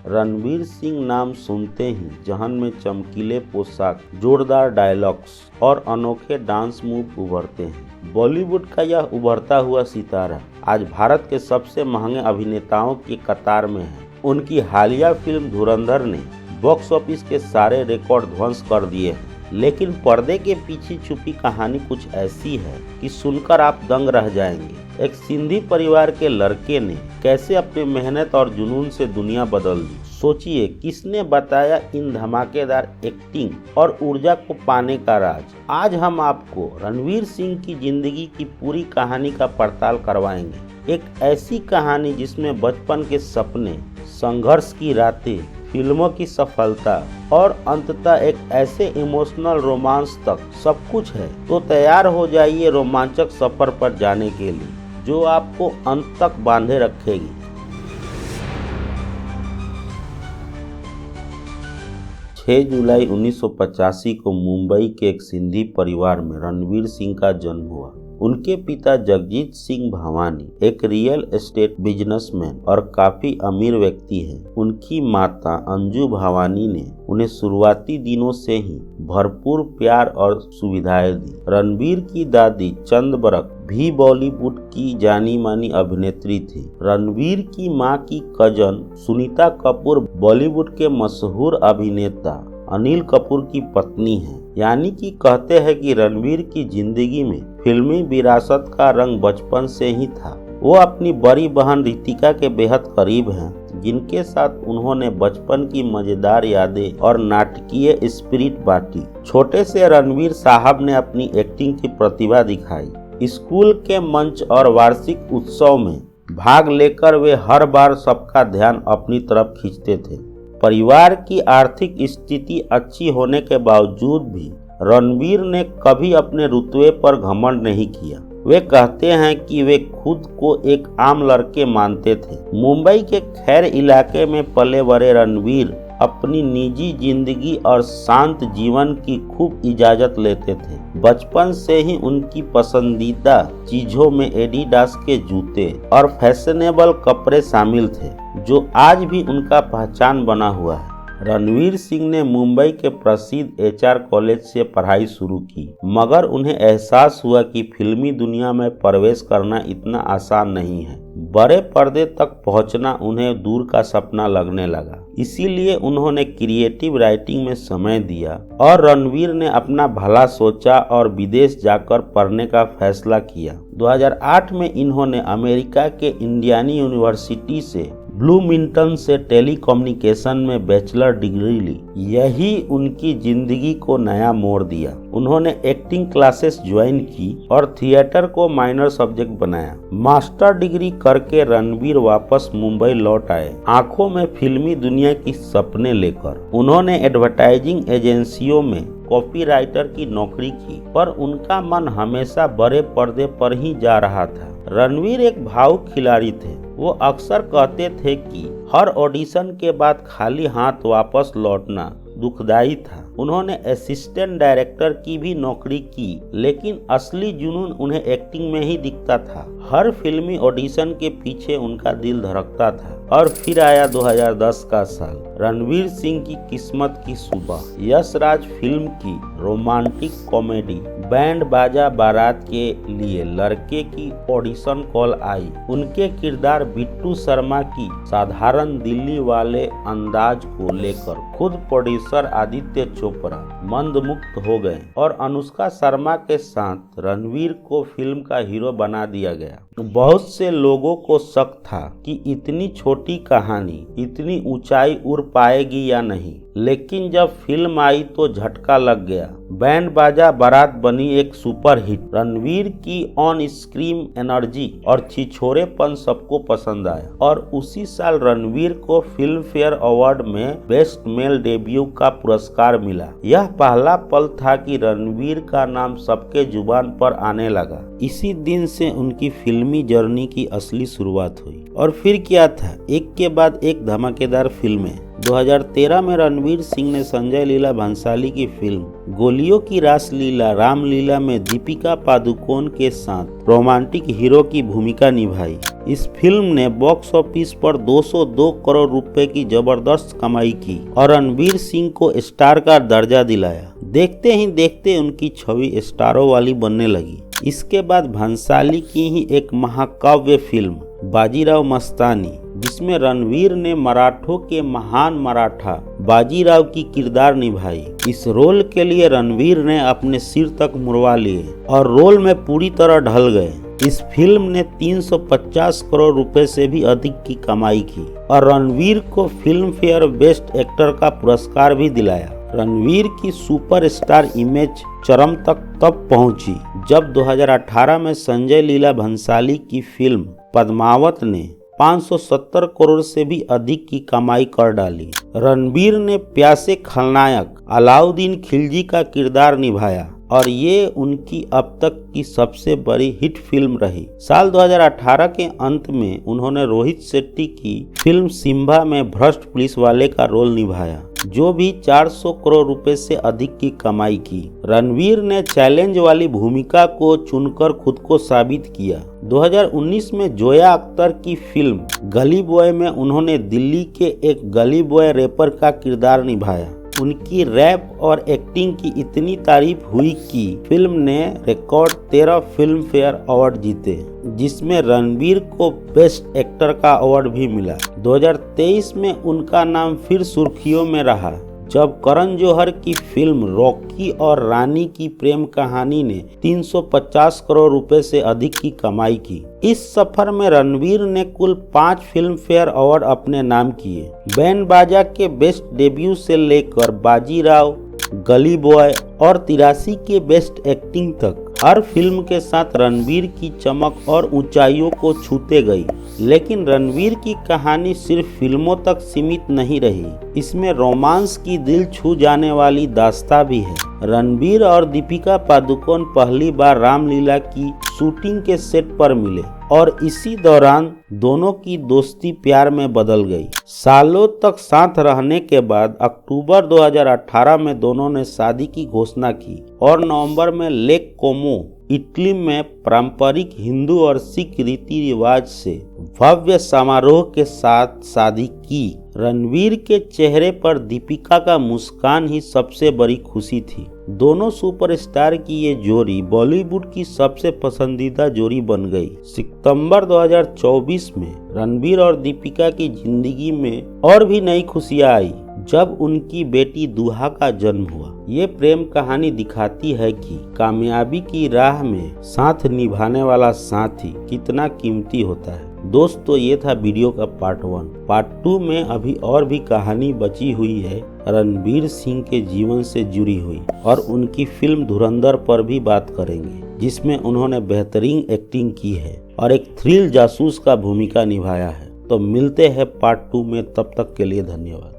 रणवीर सिंह नाम सुनते ही जहन में चमकीले पोशाक, जोरदार डायलॉग्स और अनोखे डांस मूव उभरते हैं। बॉलीवुड का यह उभरता हुआ सितारा आज भारत के सबसे महंगे अभिनेताओं की कतार में है। उनकी हालिया फिल्म धुरंधर ने बॉक्स ऑफिस के सारे रिकॉर्ड ध्वंस कर दिए हैं, लेकिन पर्दे के पीछे छुपी कहानी कुछ ऐसी है कि सुनकर आप दंग रह जाएंगे। एक सिंधी परिवार के लड़के ने कैसे अपनी मेहनत और जुनून से दुनिया बदल दी। सोचिए किसने बताया इन धमाकेदार एक्टिंग और ऊर्जा को पाने का राज। आज हम आपको रणवीर सिंह की जिंदगी की पूरी कहानी का पड़ताल करवाएंगे। एक ऐसी कहानी जिसमें बचपन के सपने, संघर्ष की रातें, फिल्मों की सफलता और अंततः एक ऐसे इमोशनल रोमांस तक सब कुछ है। तो तैयार हो जाइए रोमांचक सफर पर जाने के लिए, जो आपको अंत तक बांधे रखेगी। 6 जुलाई 1985 को मुंबई के एक सिंधी परिवार में रणवीर सिंह का जन्म हुआ। उनके पिता जगजीत सिंह भावानी एक रियल एस्टेट बिजनेसमैन और काफी अमीर व्यक्ति हैं। उनकी माता अंजू भावानी ने उन्हें शुरुआती दिनों से ही भरपूर प्यार और सुविधाएं दी। रणवीर की दादी चंद बरक भी बॉलीवुड की जानी मानी अभिनेत्री थी। रणवीर की मां की कजन सुनीता कपूर बॉलीवुड के मशहूर अभिनेता अनिल कपूर की पत्नी है। यानी कि कहते हैं कि रणवीर की जिंदगी में फिल्मी विरासत का रंग बचपन से ही था। वो अपनी बड़ी बहन रितिका के बेहद करीब हैं, जिनके साथ उन्होंने बचपन की मजेदार यादें और नाटकीय स्पिरिट बांटी। छोटे से रणवीर साहब ने अपनी एक्टिंग की प्रतिभा दिखाई। स्कूल के मंच और वार्षिक उत्सव में भाग लेकर वे हर बार सबका ध्यान अपनी तरफ खींचते थे। परिवार की आर्थिक स्थिति अच्छी होने के बावजूद भी रणवीर ने कभी अपने रुतबे पर घमंड नहीं किया। वे कहते हैं कि वे खुद को एक आम लड़के मानते थे। मुंबई के खैर इलाके में पले बड़े रणवीर अपनी निजी जिंदगी और शांत जीवन की खूब इजाजत लेते थे। बचपन से ही उनकी पसंदीदा चीजों में एडिडास के जूते और फैशनेबल कपड़े शामिल थे, जो आज भी उनका पहचान बना हुआ है। रणवीर सिंह ने मुंबई के प्रसिद्ध एचआर कॉलेज से पढ़ाई शुरू की, मगर उन्हें एहसास हुआ कि फिल्मी दुनिया में प्रवेश करना इतना आसान नहीं है। बड़े पर्दे तक पहुंचना उन्हें दूर का सपना लगने लगा। इसीलिए उन्होंने क्रिएटिव राइटिंग में समय दिया और रणवीर ने अपना भला सोचा और विदेश जाकर पढ़ने का फैसला किया। 2008 में इन्होंने अमेरिका के इंडियाना यूनिवर्सिटी से ब्लूमिंटन से टेलीकम्युनिकेशन में बैचलर डिग्री ली। यही उनकी जिंदगी को नया मोड़ दिया। उन्होंने एक्टिंग क्लासेस ज्वाइन की और थिएटर को माइनर सब्जेक्ट बनाया। मास्टर डिग्री करके रणवीर वापस मुंबई लौट आए, आंखों में फिल्मी दुनिया की सपने लेकर। उन्होंने एडवर्टाइजिंग एजेंसियों में कॉपीराइटर की नौकरी की, पर उनका मन हमेशा बड़े पर्दे पर ही जा रहा था। रणवीर एक भावुक खिलाड़ी थे। वो अक्सर कहते थे कि हर ऑडिशन के बाद खाली हाथ वापस लौटना दुखदाई था। उन्होंने असिस्टेंट डायरेक्टर की भी नौकरी की, लेकिन असली जुनून उन्हें एक्टिंग में ही दिखता था। हर फिल्मी ऑडिशन के पीछे उनका दिल धड़कता था। और फिर आया 2010 का साल, रणवीर सिंह की किस्मत की सुबह। यश राज फिल्म की रोमांटिक कॉमेडी बैंड बाजा बारात के लिए लड़के की ऑडिशन कॉल आई। उनके किरदार बिट्टू शर्मा की साधारण दिल्ली वाले अंदाज को लेकर खुद प्रोड्यूसर आदित्य चोपड़ा मंदमुग्ध हो गए और अनुष्का शर्मा के साथ रणवीर को फिल्म का हीरो बना दिया गया। बहुत से लोगों को शक था कि इतनी छोटी कहानी इतनी ऊंचाई उड़ पाएगी या नहीं, लेकिन जब फिल्म आई तो झटका लग गया। बैंड बाजा बारात बनी एक सुपर हिट। रणवीर की ऑन स्क्रीन एनर्जी और छिछोरेपन सबको पसंद आया और उसी साल रणवीर को फिल्म फेयर अवार्ड में बेस्ट मेल डेब्यू का पुरस्कार मिला। यह पहला पल था कि रणवीर का नाम सबके जुबान पर आने लगा। इसी दिन से उनकी फिल्मी जर्नी की असली शुरुआत हुई। और फिर क्या था, एक के बाद एक धमाकेदार फिल्में। 2013 में रणवीर सिंह ने संजय लीला भंसाली की फिल्म गोलियों की रासलीला रामलीला में दीपिका पादुकोण के साथ रोमांटिक हीरो की भूमिका निभाई। इस फिल्म ने बॉक्स ऑफिस पर 202 करोड़ रुपए की जबरदस्त कमाई की और रणवीर सिंह को स्टार का दर्जा दिलाया। देखते ही देखते उनकी छवि स्टारों वाली बनने लगी। इसके बाद भंसाली की ही एक महाकाव्य फिल्म बाजीराव मस्तानी, जिसमें रणवीर ने मराठों के महान मराठा बाजीराव की किरदार निभाई। इस रोल के लिए रणवीर ने अपने सिर तक मुड़वा लिए और रोल में पूरी तरह ढल गए। इस फिल्म ने 350 करोड़ रुपए से भी अधिक की कमाई की और रणवीर को फिल्म फेयर बेस्ट एक्टर का पुरस्कार भी दिलाया। रणवीर की सुपरस्टार इमेज चरम तक तब पहुंची जब 2018 में संजय लीला भंसाली की फिल्म पद्मावत ने 570 करोड़ से भी अधिक की कमाई कर डाली। रणवीर ने प्यासे खलनायक अलाउद्दीन खिलजी का किरदार निभाया और ये उनकी अब तक की सबसे बड़ी हिट फिल्म रही। साल 2018 के अंत में उन्होंने रोहित शेट्टी की फिल्म सिम्बा में भ्रष्ट पुलिस वाले का रोल निभाया, जो भी 400 करोड़ रुपए से अधिक की कमाई की। रणवीर ने चैलेंज वाली भूमिका को चुनकर खुद को साबित किया। 2019 में जोया अख्तर की फिल्म गली बॉय में उन्होंने दिल्ली के एक गली बॉय रैपर का किरदार निभाया। उनकी रैप और एक्टिंग की इतनी तारीफ हुई कि फिल्म ने रिकॉर्ड 13 फिल्म फेयर अवार्ड जीते, जिसमें रणवीर को बेस्ट एक्टर का अवार्ड भी मिला। 2023 में उनका नाम फिर सुर्खियों में रहा जब करण जौहर की फिल्म रॉकी और रानी की प्रेम कहानी ने 350 करोड़ रुपए से अधिक की कमाई की। इस सफर में रणवीर ने कुल 5 फिल्म फेयर अवार्ड अपने नाम किए। बैंड बाजा के बेस्ट डेब्यू से लेकर बाजीराव, गली बॉय और 83 के बेस्ट एक्टिंग तक हर फिल्म के साथ रणवीर की चमक और ऊंचाइयों को छूते गई। लेकिन रणवीर की कहानी सिर्फ फिल्मों तक सीमित नहीं रही, इसमें रोमांस की दिल छू जाने वाली दास्तां भी है। रणवीर और दीपिका पादुकोण पहली बार रामलीला की शूटिंग के सेट पर मिले और इसी दौरान दोनों की दोस्ती प्यार में बदल गई। सालों तक साथ रहने के बाद अक्टूबर 2018 में दोनों ने शादी की घोषणा की और नवंबर में लेक कोमो, इटली में पारंपरिक हिंदू और सिख रीति रिवाज से भव्य समारोह के साथ शादी की। रणवीर के चेहरे पर दीपिका का मुस्कान ही सबसे बड़ी खुशी थी। दोनों सुपरस्टार की ये जोड़ी बॉलीवुड की सबसे पसंदीदा जोड़ी बन गई। सितंबर 2024 में रणवीर और दीपिका की जिंदगी में और भी नई खुशियां आई जब उनकी बेटी दुहा का जन्म हुआ। ये प्रेम कहानी दिखाती है कि कामयाबी की राह में साथ निभाने वाला साथी कितना कीमती होता है। दोस्तों, ये था वीडियो का पार्ट 1। पार्ट 2 में अभी और भी कहानी बची हुई है रणवीर सिंह के जीवन से जुड़ी हुई, और उनकी फिल्म धुरंधर पर भी बात करेंगे, जिसमें उन्होंने बेहतरीन एक्टिंग की है और एक थ्रिल जासूस का भूमिका निभाया है। तो मिलते हैं पार्ट 2 में, तब तक के लिए धन्यवाद।